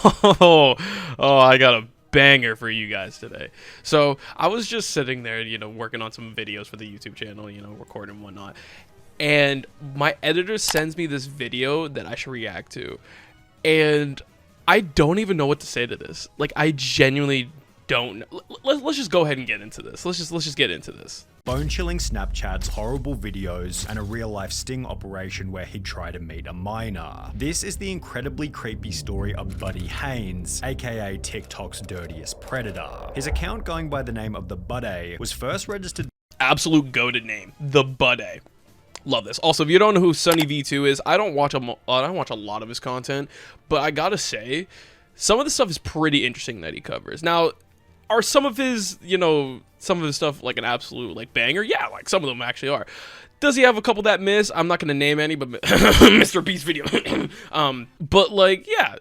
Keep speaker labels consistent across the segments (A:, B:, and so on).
A: Oh, I got a banger for you guys today. So I was just sitting there, working on some videos for the YouTube channel, recording and whatnot. And my editor sends me this video that I should react to. And I don't even know what to say to this. Like, I genuinely don't know. Let's just go ahead and get into this. Let's just get into this.
B: Bone-chilling Snapchats, horrible videos, and a real-life sting operation where he'd try to meet a minor. This is the incredibly creepy story of 𝗦𝗢𝗖𝗜𝗔𝗟, aka TikTok's dirtiest predator. His account, going by the name of the 𝗦𝗢𝗖𝗓, was first registered.
A: Absolute goated name, the 𝗦𝗢𝗓. Love this. Also, if you don't know who 𝗦𝗢𝗓𝗖𝗓 is, I don't watch a lot of his content, but I gotta say, some of the stuff is pretty interesting that he covers. Now, are some of his stuff like an absolute like banger? Yeah, like some of them actually are. Does he have a couple that miss? I'm not gonna name any, but Mr. Beast video. But like, yeah.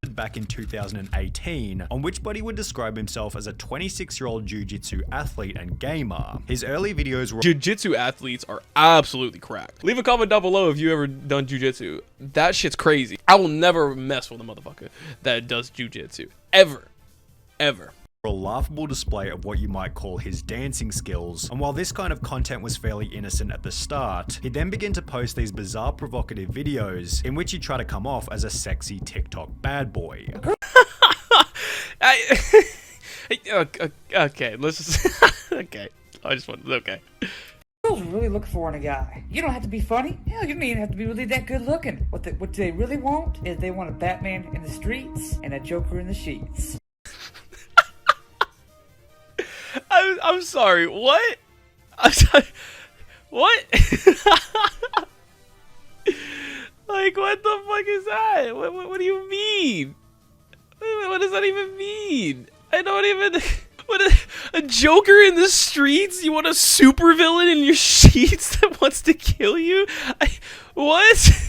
B: Back in 2018, on which Buddy would describe himself as a 26-year-old jiu-jitsu athlete and gamer. His early videos were
A: jiu-jitsu athletes are absolutely cracked. Leave a comment down below if you ever done jiu-jitsu. That shit's crazy. I will never mess with a motherfucker that does jiu-jitsu. Ever.
B: A laughable display of what you might call his dancing skills, and while this kind of content was fairly innocent at the start, he then began to post these bizarre provocative videos in which he tried to come off as a sexy TikTok bad boy.
A: Okay, let's just okay.
C: Girls really look for in a guy. You don't have to be funny. Hell, you don't even have to be really that good looking. What they really want is they want a Batman in the streets and a Joker in the sheets.
A: I'm sorry, what? I'm sorry, what? Like, what the fuck is that? What do you mean? What does that even mean? I don't even... A Joker in the streets? You want a supervillain in your sheets that wants to kill you? What?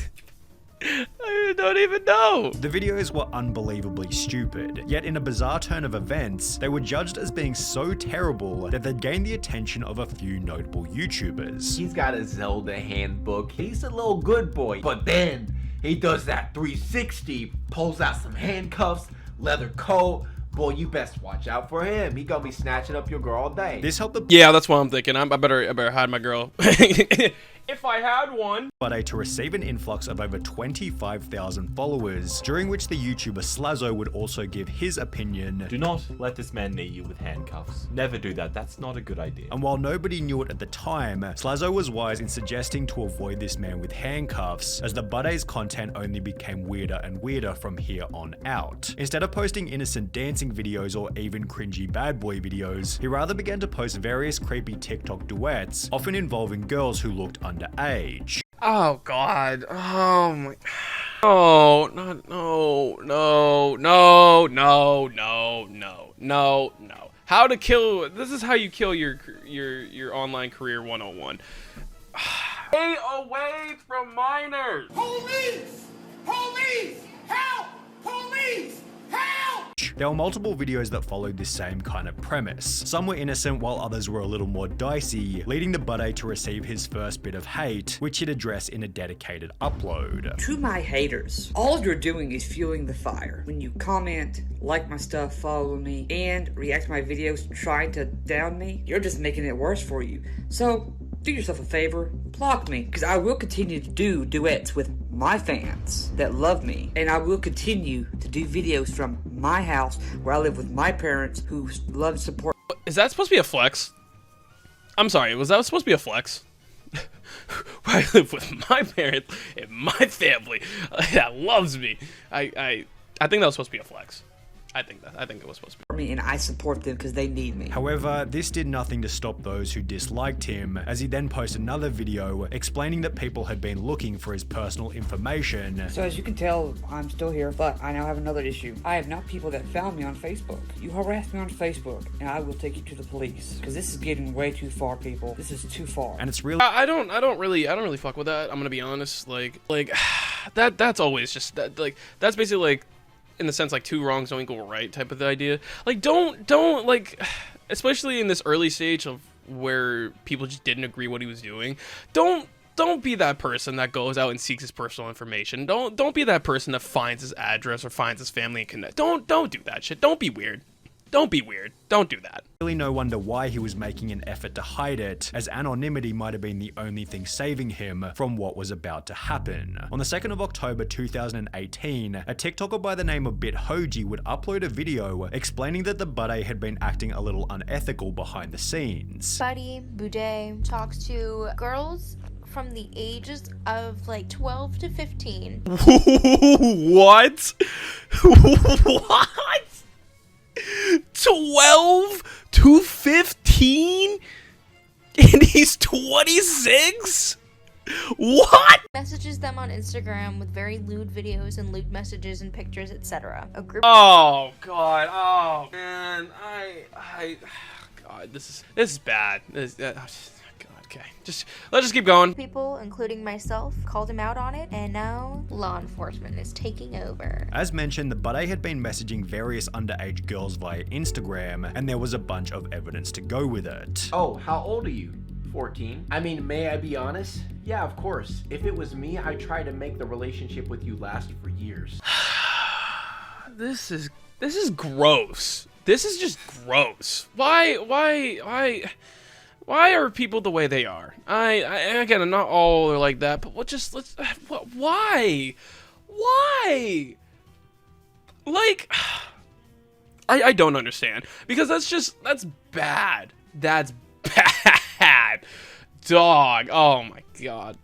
A: I don't even know.
B: The videos were unbelievably stupid, yet in a bizarre turn of events, they were judged as being so terrible that they'd gained the attention of a few notable YouTubers.
D: He's got a Zelda handbook. He's a little good boy. But then he does that 360, pulls out some handcuffs, leather coat. Boy, you best watch out for him. He gonna be snatching up your girl all day.
B: This helped the
A: yeah, that's what I'm thinking. I better hide my girl. If I had one.
B: But to receive an influx of over 25,000 followers, during which the YouTuber 𝗦𝗢𝗧𝗏 would also give his opinion.
E: Do not let this man knee you with handcuffs. Never do that. That's not a good idea.
B: And while nobody knew it at the time, 𝗦𝗧𝗏 was wise in suggesting to avoid this man with handcuffs, as the 𝗦𝗢𝗓𝗏's content only became weirder and weirder from here on out. Instead of posting innocent dancing videos or even cringy bad boy videos, he rather began to post various creepy TikTok duets, often involving girls who looked underage.
A: Oh god. Oh my. Oh no. How to kill. This is how you kill your online career 101. Stay away from minors.
F: Police! Police! Help! Police! Help!
B: There were multiple videos that followed this same kind of premise. Some were innocent while others were a little more dicey, leading the 𝗦𝗢𝗓𝗏 to receive his first bit of hate, which he'd address in a dedicated upload.
C: To my haters, all you're doing is fueling the fire. When you comment, like my stuff, follow me, and react to my videos trying to down me, you're just making it worse for you. So, do yourself a favor, block me, because I will continue to do duets with my fans that love me, and I will continue to do videos from my house where I live with my parents who love and support.
A: Is that supposed to be a flex? I'm sorry, was that supposed to be a flex? Where I live with my parents and my family that loves me. I think that was supposed to be a flex. I think it was supposed to be.
C: Me, and I support them because they need me.
B: However, this did nothing to stop those who disliked him, as he then posted another video explaining that people had been looking for his personal information.
C: So as you can tell, I'm still here, but I now have another issue. I have not people that found me on Facebook. You harassed me on Facebook, and I will take you to the police, because this is getting way too far, people. This is too far.
B: And it's really
A: I don't really fuck with that. I'm gonna be honest. Like that's always just that. Like that's basically like, in the sense like two wrongs don't equal right type of idea. Like don't like, especially in this early stage of where people just didn't agree what he was doing, don't don't be that person that goes out and seeks his personal information. Don't be that person that finds his address or finds his family and connect. Don't do that shit. Don't be weird. Don't be weird. Don't do that.
B: Really no wonder why he was making an effort to hide it, as anonymity might have been the only thing saving him from what was about to happen. On the 2nd of October 2018, a TikToker by the name of 𝗦𝗢𝗖𝗜𝗔𝗟 would upload a video explaining that the 𝗦𝗢𝗔𝗟 had been acting a little unethical behind the scenes.
G: 𝗦𝗢𝗔𝗟 talks to girls from the ages of like 12 to 15.
A: What? What? 12 to 15? And he's 26? What?
G: Messages them on Instagram with very lewd videos and lewd messages and pictures, etc. A group
A: Oh god. Oh man. God, this is bad. Okay, let's just keep going.
G: people, including myself, called him out on it, and now law enforcement is taking over.
B: As mentioned, the 𝗦𝗢𝗔𝗟 had been messaging various underage girls via Instagram, and there was a bunch of evidence to go with it.
D: Oh, how old are you? 14. I mean, may I be honest? Yeah, of course. If it was me, I'd try to make the relationship with you last for years.
A: This is gross. This is just gross. Why are people the way they are? Again, not all are like that, but why? Like, I don't understand, because that's bad. That's bad. Dog. Oh my god.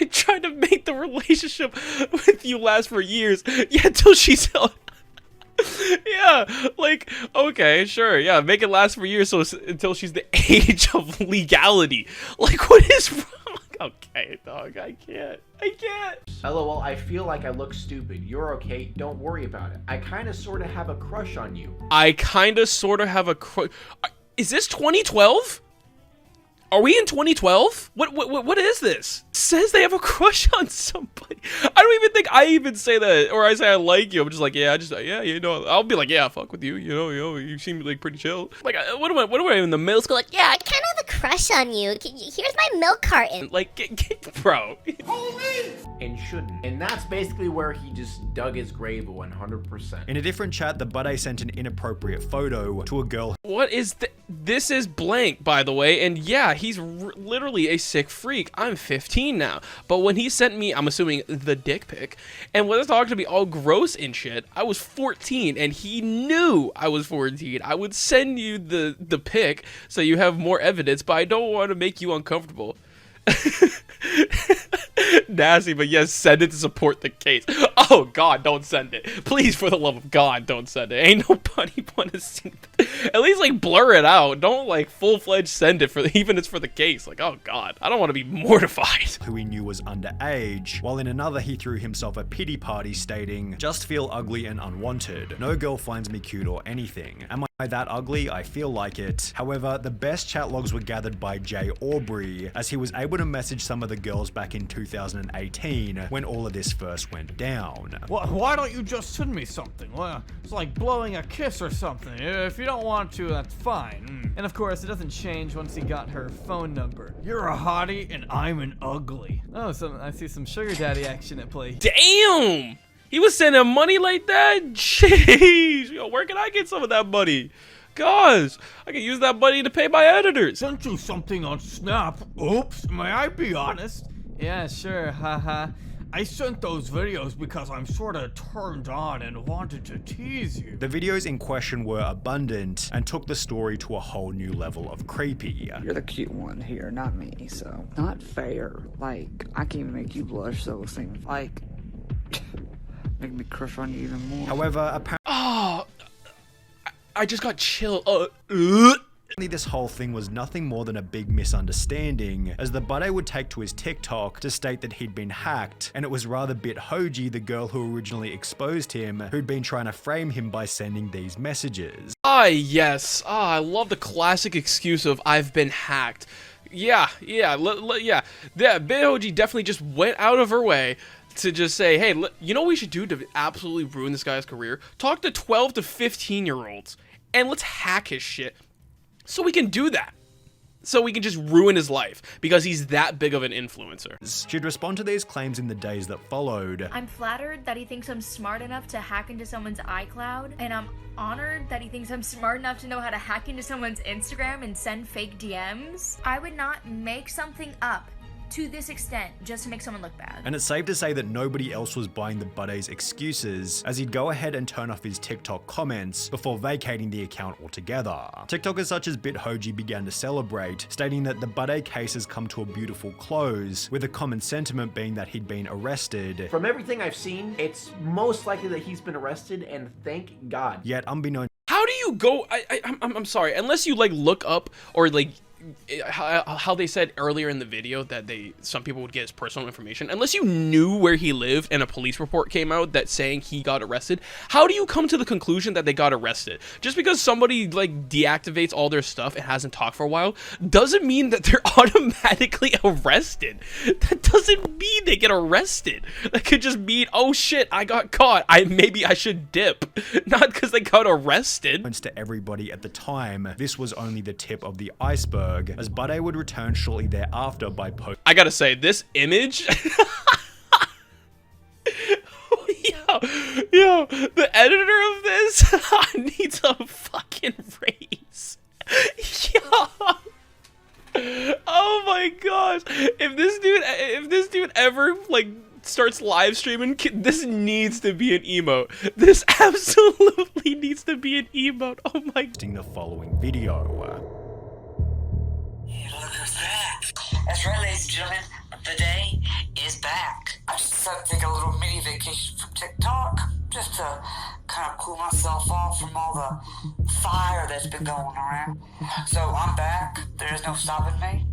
A: I tried to make the relationship with you last for years, yeah, until she's yeah, like, okay, sure, yeah, make it last for years until she's the age of legality. Like, what is wrong? Okay, dog, I can't.
D: LOL, I feel like I look stupid. You're okay, don't worry about it. I kinda sorta have a crush on you.
A: I kinda sorta have a crush. Is this 2012? Are we in 2012? What is this? It says they have a crush on somebody. I don't even think I even say that, or I say I like you. I'm just like, yeah, you know, I'll be like, yeah, fuck with you. You know, you seem like pretty chill. Like, what am I in the middle school? Like,
H: Yeah, I kind of have a crush on you. Here's my milk carton.
A: like, bro.
F: Police!
D: And shouldn't. And that's basically where he just dug his grave 100%.
B: In a different chat, the 𝗦𝗢𝗔𝗟 sent an inappropriate photo to a girl
A: What is this is blank, by the way, and yeah, he's literally a sick freak. I'm 15 now, but when he sent me, I'm assuming, the dick pic, and was talking to me all gross and shit, I was 14, and he knew I was 14. I would send you the pic so you have more evidence, but I don't want to make you uncomfortable. Nasty, but yes, send it to support the case. Oh god, don't send it, please, for the love of god, don't send it. Ain't nobody want to see that. At least like blur it out. Don't like full-fledged send it for even it's for the case. Like, oh god, I don't want to be mortified.
B: who he knew was underage, while in another he threw himself a pity party stating, "Just feel ugly and unwanted. No girl finds me cute or anything. Am I that ugly? I feel like it." However, the best chat logs were gathered by 𝗦𝗢𝗓𝗓, as he was able to message some of the girls back in 2018 when all of this first went down.
I: Why don't you just send me something? Well, it's like blowing a kiss or something. If you don't want to, that's fine. And of course, it doesn't change once he got her phone number. You're a hottie and I'm an ugly. Oh, so I see some sugar daddy action at play.
A: Damn, he was sending money like that. Jeez, yo, where can I get some of that money? Gosh, I can use that money to pay my editors.
I: Sent you something on Snap. Oops, may I be honest? Yeah, sure, haha. I sent those videos because I'm sorta turned on and wanted to tease you.
B: The videos in question were abundant and took the story to a whole new level of creepy.
C: You're the cute one here, not me, so. Not fair. Like, I can even make you blush, so it seems like. Make me crush on you even more.
B: However, apparently
A: Oh, I just got chill.
B: this whole thing was nothing more than a big misunderstanding, as the 𝗦𝗢𝗔𝗟 would take to his TikTok to state that he'd been hacked, and it was rather 𝗦𝗢𝗓𝗔𝗟, the girl who originally exposed him, who'd been trying to frame him by sending these messages.
A: Yes. I love the classic excuse of I've been hacked. Yeah. 𝗦𝗢𝗓𝗓𝗓 definitely just went out of her way to just say, hey, you know what we should do to absolutely ruin this guy's career? Talk to 12 to 15-year-olds, and let's hack his shit so we can do that. so we can just ruin his life because he's that big of an influencer.
B: She'd respond to these claims in the days that followed.
J: I'm flattered that he thinks I'm smart enough to hack into someone's iCloud, and I'm honored that he thinks I'm smart enough to know how to hack into someone's Instagram and send fake DMs. I would not make something up to this extent just to make someone look bad.
B: And it's safe to say that nobody else was buying the 𝗦𝗖𝗓's excuses, as he'd go ahead and turn off his TikTok comments before vacating the account altogether. TikTokers such as 𝗦𝗢𝗖𝗓𝗔 began to celebrate, stating that the 𝗦𝗖𝗓 case has come to a beautiful close, with a common sentiment being that he'd been arrested.
D: From everything I've seen, it's most likely that he's been arrested, and thank God.
B: Yet unbeknownst
A: How do you go? I'm sorry, unless you like look up or like how they said earlier in the video that some people would get his personal information, unless you knew where he lived and a police report came out that saying he got arrested, how do you come to the conclusion that they got arrested? Just because somebody like deactivates all their stuff and hasn't talked for a while doesn't mean that they're automatically arrested. That doesn't mean they get arrested. That could just mean, oh shit, I got caught, maybe I should dip, not because they got arrested.
B: to everybody at the time, this was only the tip of the iceberg, as 𝗦𝗓𝗓 would return shortly thereafter by
A: I gotta say, this image yo, the editor of this needs a fucking raise. Yo. Oh my gosh. If this dude ever like starts live streaming, this needs to be an emote. This absolutely needs to be an emote. Oh my.
B: The following video.
C: Look who's back. That's right, ladies and gentlemen. The day is back. I just decided to take a little mini vacation from TikTok just to kind of cool myself off from all the fire that's been going around. So I'm back. There is no stopping me.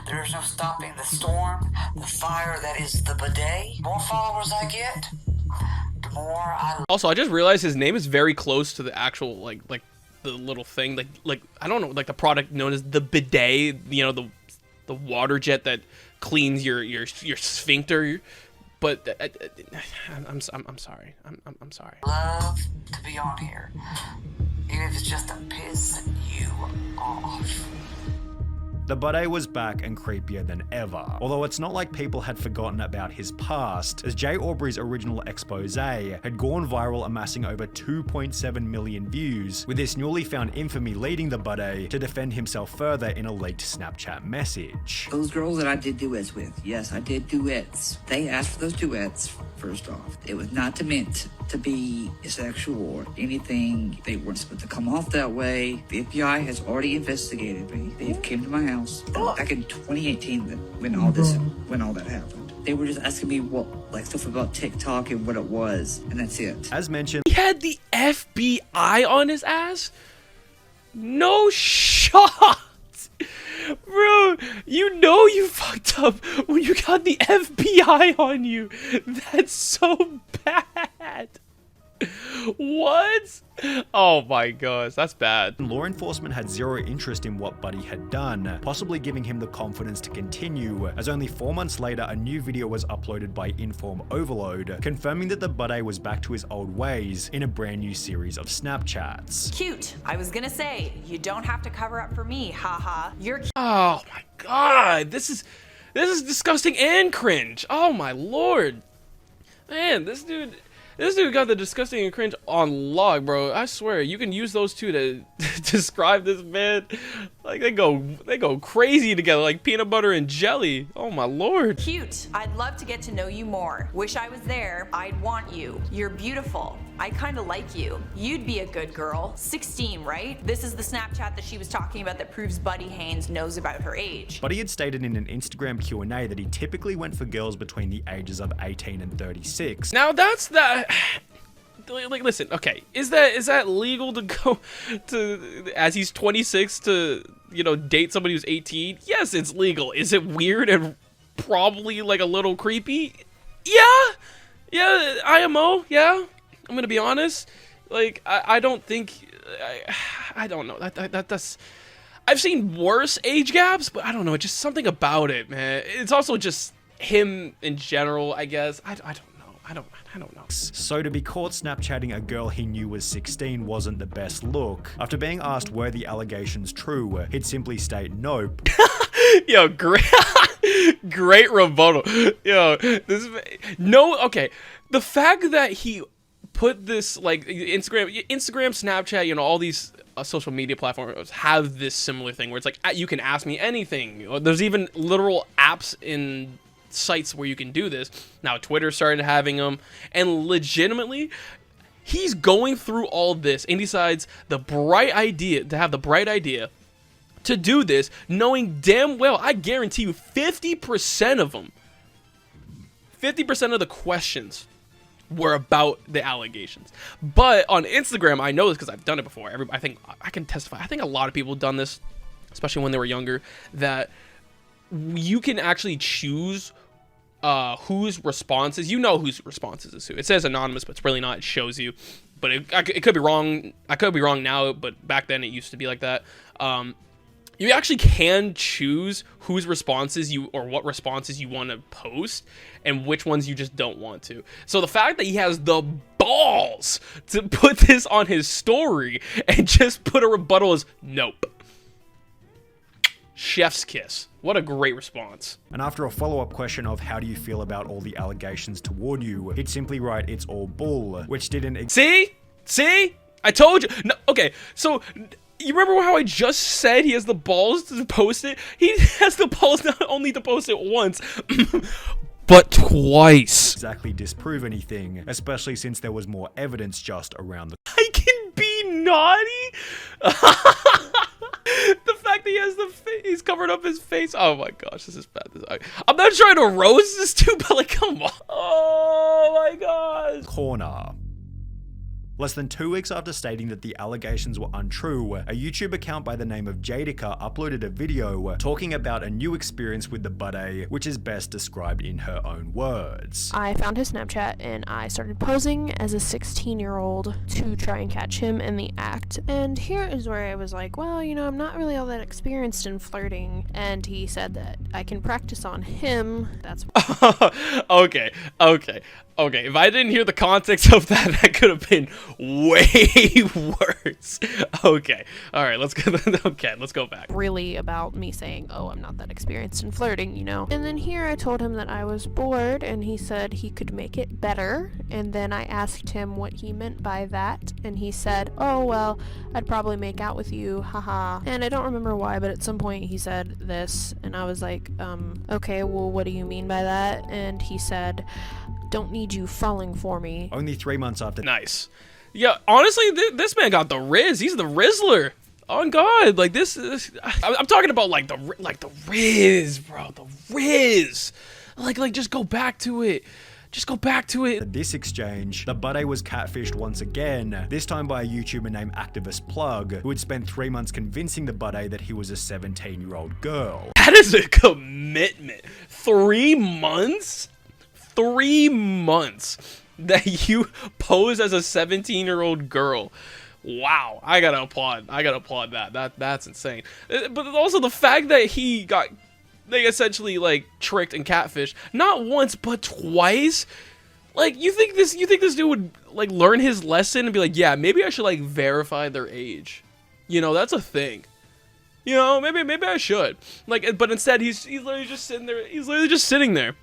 C: There is no stopping the storm, the fire that is the bidet. The more followers I get, the more I...
A: Also, I just realized his name is very close to the actual, like the little thing, like I don't know, like the product known as the bidet, you know, the water jet that cleans your sphincter. But I'm sorry. I'm sorry.
C: Love to be on here, even if it's just to piss you off.
B: The 𝗦𝗓𝗓 was back and creepier than ever. Although it's not like people had forgotten about his past, as Jay Aubrey's original expose had gone viral, amassing over 2.7 million views, with this newly found infamy leading the 𝗦𝗓𝗓 to defend himself further in a leaked Snapchat message.
C: Those girls that I did duets with, yes, I did duets. They asked for those duets, first off. It was not meant to be sexual or anything. They weren't supposed to come off that way. The FBI has already investigated me. They came to my house back in 2018 when all that happened. They were just asking me what, like, stuff about TikTok and what it was, and that's it.
B: As mentioned,
A: he had the FBI on his ass? No shot! Bro, you know you fucked up when you got the FBI on you. That's so bad. What? Oh my gosh, that's bad.
B: Law enforcement had zero interest in what 𝗦𝗓𝗓 had done, possibly giving him the confidence to continue, as only 4 months later a new video was uploaded by Inform Overload, confirming that the 𝗦𝗓𝗓 was back to his old ways in a brand new series of Snapchats.
K: Cute. I was gonna say, you don't have to cover up for me, haha. You're cute.
A: Oh my god, this is disgusting and cringe. Oh my lord. Man, this dude got the disgusting and cringe on log, bro. I swear, you can use those two to describe this man. Like, they go crazy together, like peanut butter and jelly. Oh my lord.
K: Cute. I'd love to get to know you more. Wish I was there. I'd want you. You're beautiful. I kind of like you. You'd be a good girl. 16, right? This is the Snapchat that she was talking about that proves 𝗦𝗓𝗓𝗓 knows about her age.
B: 𝗦𝗓𝗓𝗓 had stated in an Instagram Q&A that he typically went for girls between the ages of 18 and 36.
A: Now that's that. Like, listen, okay, is that legal to go to, as he's 26, to, you know, date somebody who's 18? Yes, it's legal. Is it weird and probably like a little creepy? Yeah, IMO, yeah. I'm gonna be honest. Like, I don't think, I don't know. That's, I've seen worse age gaps, but I don't know. Just something about it, man. It's also just him in general, I guess. I don't know. I don't know.
B: So to be caught Snapchatting a girl he knew was 16 wasn't the best look. After being asked were the allegations true, he'd simply state nope.
A: Yo, great, great rebuttal. Yo, okay. The fact that he put this, like, Instagram, Snapchat, you know, all these social media platforms have this similar thing where it's like, you can ask me anything. There's even literal apps in sites where you can do this. Now Twitter started having them, and legitimately he's going through all this and decides to have the bright idea to do this, knowing damn well, I guarantee you 50% of them, 50% of the questions were about the allegations. But on Instagram, I know this because I've done it before. I think I can testify. I think a lot of people have done this, especially when they were younger, that you can actually choose whose responses. You know whose responses is who. It says anonymous, but it's really not. It shows you. But it could be wrong. I could be wrong now, but back then it used to be like that. You actually can choose whose responses what responses you want to post and which ones you just don't want to. So the fact that he has the balls to put this on his story and just put a rebuttal as nope. Chef's kiss. What a great response.
B: And after a follow-up question of how do you feel about all the allegations toward you, he'd simply write it's all bull, which didn't...
A: See? I told you. No, okay, so... You remember how I just said he has the balls to post it? He has the balls not only to post it once, but twice.
B: Exactly disprove anything, especially since there was more evidence just around the...
A: I can be naughty? The fact that he has he's covered up his face. Oh my gosh, this is bad. I'm not trying to roast this dude, but like, come on. Oh my gosh.
B: Corner. Less than 2 weeks after stating that the allegations were untrue, a YouTube account by the name of 𝗦𝗢𝗓 uploaded a video talking about a new experience with the 𝗦𝗢𝗓, which is best described in her own words.
L: I found his Snapchat and I started posing as a 16-year-old to try and catch him in the act. And here is where I was like, well, you know, I'm not really all that experienced in flirting. And he said that I can practice on him. That's
A: Okay. If I didn't hear the context of that, that could have been way worse. Okay. All right, let's go back.
L: Really about me saying, oh, I'm not that experienced in flirting, you know. And then here I told him that I was bored and he said he could make it better. And then I asked him what he meant by that. And he said, oh, well, I'd probably make out with you, haha. And I don't remember why, but at some point he said this and I was like, okay, well, what do you mean by that? And he said, don't need you falling for me.
B: Only 3 months after...
A: Nice. Yeah, honestly, this man got the Riz. He's the Rizzler. On God, like this I'm talking about like the Riz, bro. The Riz. Like just go back to it. Just go back to it.
B: At this exchange, the 𝗦𝗢𝗓 was catfished once again, this time by a YouTuber named 𝗦𝗢𝗡𝗧𝗔𝗟, who had spent 3 months convincing the 𝗦𝗢𝗓 that he was a 17-year-old girl.
A: That is a commitment. 3 months? 3 months that you pose as a 17-year-old girl. Wow, I gotta applaud that. That's insane. But also the fact that he got essentially like tricked and catfished not once but twice. Like you think this dude would like learn his lesson and be like, yeah, maybe I should like verify their age. You know, that's a thing. You know, maybe I should. Like, but instead he's literally just sitting there. He's literally just sitting there, and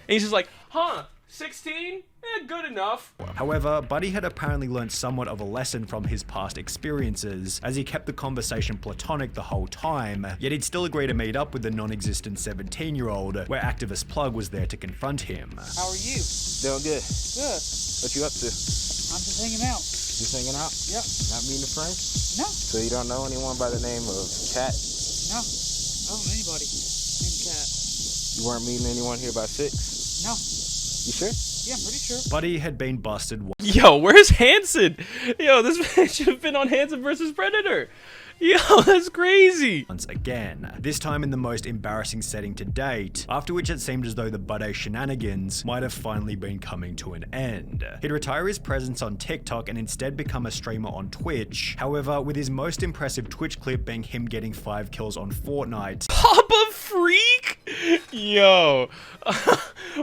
A: he's just like, huh, 16? Good enough.
B: However, 𝗦𝗢𝗓 had apparently learned somewhat of a lesson from his past experiences, as he kept the conversation platonic the whole time, yet he'd still agree to meet up with the non-existent 17-year-old, where 𝗦𝗢𝗓𝗡 was there to confront him.
M: How are you? Doing good. Good. What you up to? I'm just hanging out. Just hanging out? Yep. Not meeting a friend? No. So you don't know anyone by the name of Kat? No. I don't know anybody named Kat. You weren't meeting anyone here by 6? No. You sure? Yeah, I'm pretty sure.
B: 𝗦𝗢𝗓 had been busted.
A: Yo, where's Hanson? Yo, this man should have been on Hanson versus Predator. Yo, that's crazy.
B: Once again, this time in the most embarrassing setting to date, after which it seemed as though the 𝗦𝗓𝗓 shenanigans might have finally been coming to an end. He'd retire his presence on TikTok and instead become a streamer on Twitch. However, with his most impressive Twitch clip being him getting 5 kills on Fortnite.
A: Papa Freak? Yo.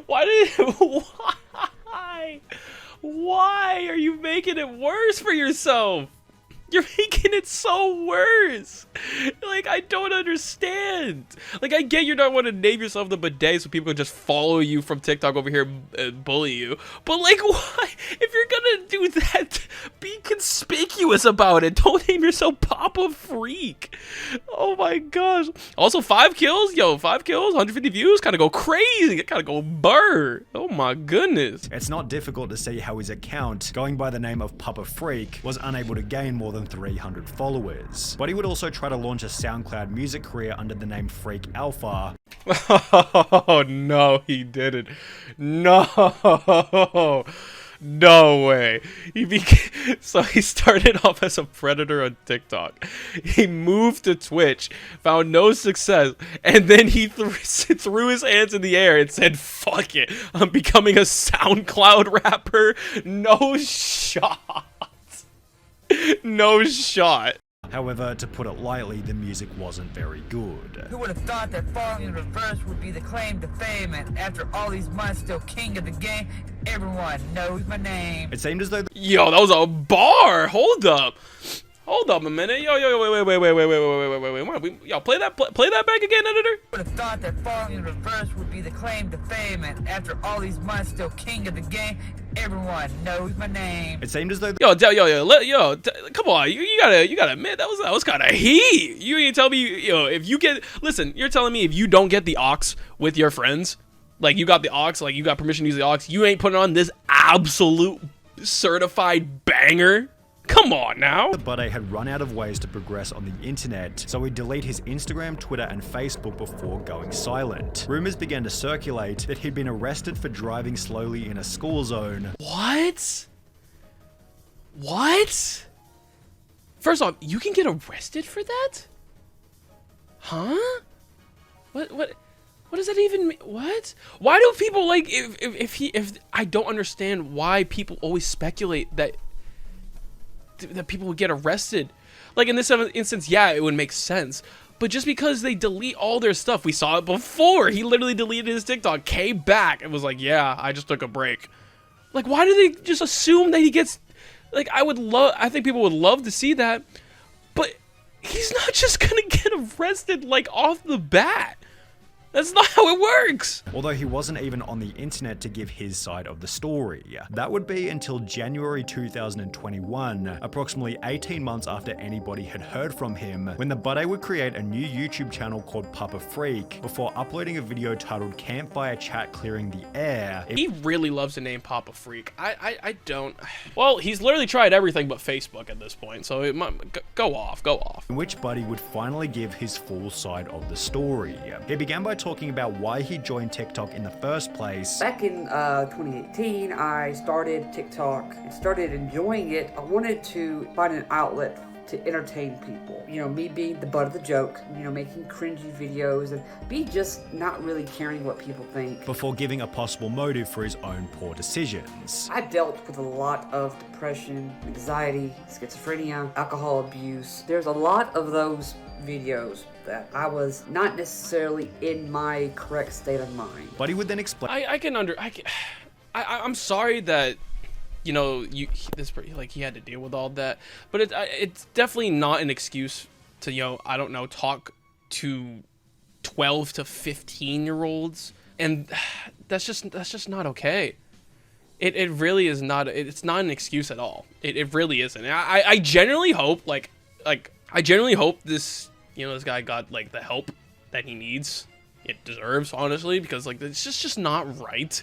A: Why? Why are you making it worse for yourself? You're making it so worse. Like, I don't understand. Like, I get you don't want to name yourself the bidet so people can just follow you from TikTok over here and bully you. But, like, why? If you're gonna do that, be conspicuous about it. Don't name yourself Papa Freak. Oh, my gosh. Also, 5 kills? Yo, 5 kills, 150 views? Kind of go crazy. Kind of go burr. Oh, my goodness.
B: It's not difficult to see how his account, going by the name of Papa Freak, was unable to gain more than 300 followers. But he would also try to launch a SoundCloud music career under the name 𝗦𝗢𝗡𝗧.
A: Oh, no, he didn't. No. No way. So he started off as a predator on TikTok. He moved to Twitch, found no success, and then he threw his hands in the air and said, fuck it, I'm becoming a SoundCloud rapper. No shot. No shot.
B: However, to put it lightly, the music wasn't very good.
C: Who would have thought that falling in reverse would be the claim to fame, and after all these months still king of the game, everyone knows my name.
B: It seemed as though
A: yo, that was a bar. Hold up a minute. Yo, wait. Yo, play that back again, editor.
C: Who would have thought that falling in reverse would be the claim to fame, and after all these months still king of the game, everyone knows my name.
B: It seemed as though
A: yo, come on, you gotta admit that was kind of heat. You ain't tell me, yo, if you get, listen, you're telling me if you don't get the aux with your friends, like you got the aux, like you got permission to use the aux, you ain't putting on this absolute certified banger. Come on now.
B: The Buddy had run out of ways to progress on the internet, so he'd delete his Instagram, Twitter, and Facebook before going silent. Rumors began to circulate that he'd been arrested for driving slowly in a school zone.
A: What? What? First off, you can get arrested for that? Huh? What does that even mean? What? Why do people, like, if I don't understand why people always speculate that people would get arrested. Like in this instance, yeah, it would make sense. But just because they delete all their stuff, we saw it before. He literally deleted his TikTok, came back, and was like, yeah, I just took a break. Like, why do they just assume that he gets, like, I think people would love to see that, but he's not just gonna get arrested, like, off the bat. That's not how it works.
B: Although he wasn't even on the internet to give his side of the story. That would be until January 2021, approximately 18 months after anybody had heard from him, when the Buddy would create a new YouTube channel called Papa Freak before uploading a video titled Campfire Chat Clearing the Air.
A: He really loves the name Papa Freak. I don't. Well, he's literally tried everything but Facebook at this point, so it might go off.
B: In which Buddy would finally give his full side of the story. He began by talking about why he joined TikTok in the first place.
C: Back in 2018, I started TikTok and started enjoying it. I wanted to find an outlet to entertain people. You know, me being the butt of the joke, you know, making cringy videos and me just not really caring what people think.
B: Before giving a possible motive for his own poor decisions.
C: I dealt with a lot of depression, anxiety, schizophrenia, alcohol abuse. There's a lot of those videos that I was not necessarily in my correct state of mind.
B: But he would then explain.
A: I'm sorry that, you know, he had to deal with all that, but it's definitely not an excuse to, you know, I don't know, talk to 12 to 15-year-olds, and that's just not okay. It really is not. It's not an excuse at all. It really isn't. I genuinely hope I genuinely hope this, you know, this guy got, like, the help that he needs. It deserves, honestly, because, like, it's just not right.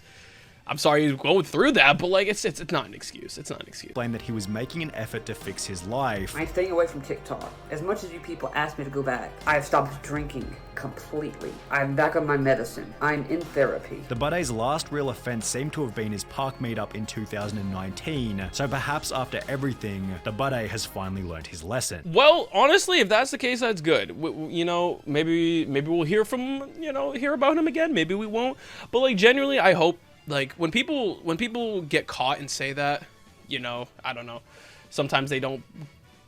A: I'm sorry he's going through that, but, like, it's not an excuse. It's not an excuse.
B: Explained that he was making an effort to fix his life.
C: I'm staying away from TikTok. As much as you people ask me to go back, I've stopped drinking completely. I'm back on my medicine. I'm in therapy.
B: The Buddy's last real offense seemed to have been his park meetup in 2019. So perhaps after everything, the Buddy has finally learned his lesson.
A: Well, honestly, if that's the case, that's good. You know, maybe we'll hear about him again. Maybe we won't. But, like, genuinely, I hope, like, when people get caught and say that, you know, I don't know, sometimes they don't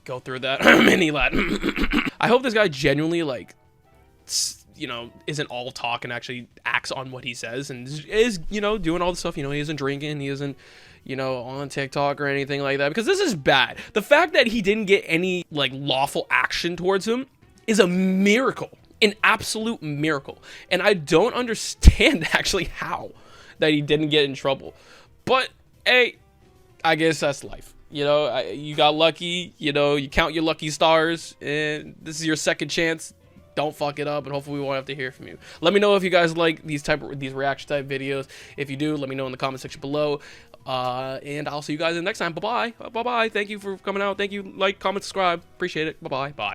A: go through that mini Latin. I hope this guy genuinely, like, you know, isn't all talk and actually acts on what he says and is, you know, doing all the stuff. You know, he isn't drinking, he isn't, you know, on TikTok or anything like that, because this is bad. The fact that he didn't get any like lawful action towards him is a miracle, an absolute miracle. And I don't understand actually how that he didn't get in trouble. But hey, I guess that's life. You know, you got lucky, you know, you count your lucky stars, and this is your second chance. Don't fuck it up, and hopefully we won't have to hear from you. Let me know if you guys like these reaction type videos. If you do, let me know in the comment section below. And I'll see you guys in the next time. Bye-bye. Bye-bye. Thank you for coming out. Thank you. Like, comment, subscribe. Appreciate it. Bye-bye. Bye.